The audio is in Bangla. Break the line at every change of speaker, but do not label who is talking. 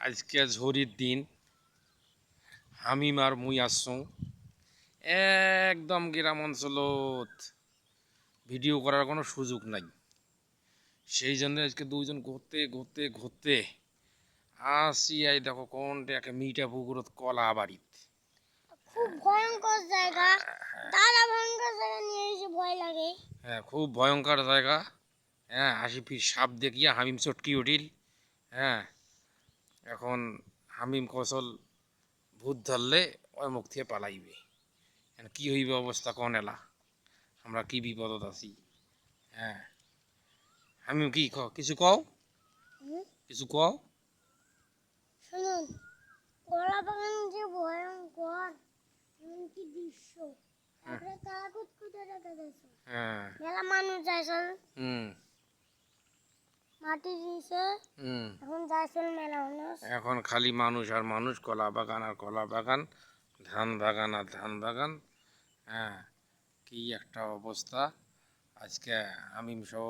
আজকে ঝড়ির দিন হামিম আর মুই আসছুঁ একদম গ্রাম অঞ্চলত ভিডিও করার কোনো সুযোগ নাই। সেই জন্য আজকে দুইজন ঘুরতে ঘুরতে ঘুরতে আসি। এই দেখো কোনটা একটা মিঠা পুকুরত কলা বাড়িত।
খুব ভয়ঙ্কর জায়গা, তারা ভয়ঙ্কর জায়গা নিয়ে এসে ভয় লাগে।
হ্যাঁ, খুব ভয়ঙ্কর জায়গা। হ্যাঁ, 80 ফিট সাপ দেখিয়া হামিম চটকি উঠিল। হ্যাঁ, এখন হামিম কৌশল ভূত ধরলে ওই মুখ থেকে পালাইবে। কি হইবে অবস্থা কোন এলা, আমরা কি বিপদত আছি। হ্যাঁ, হামিম কি কিছু কও, কিছু কও।
শুনুন, কলা বাগান যে ভয়ঙ্কর, কি দৃশ্য আপনার তারা কুতকুতে দেখা যাচ্ছে।
হ্যাঁ,
মেলা মানুষ যাইছে,
হুম
মাটি দিয়েছে,
হুম
এখন যাইছে মেলা মানুষ।
এখন খালি মানুষ আর মানুষ, কলা বাগান আর কলা বাগান, ধান বাগান আর ধান বাগান। হ্যাঁ, কি একটা অবস্থা। আজকে হামিম সহ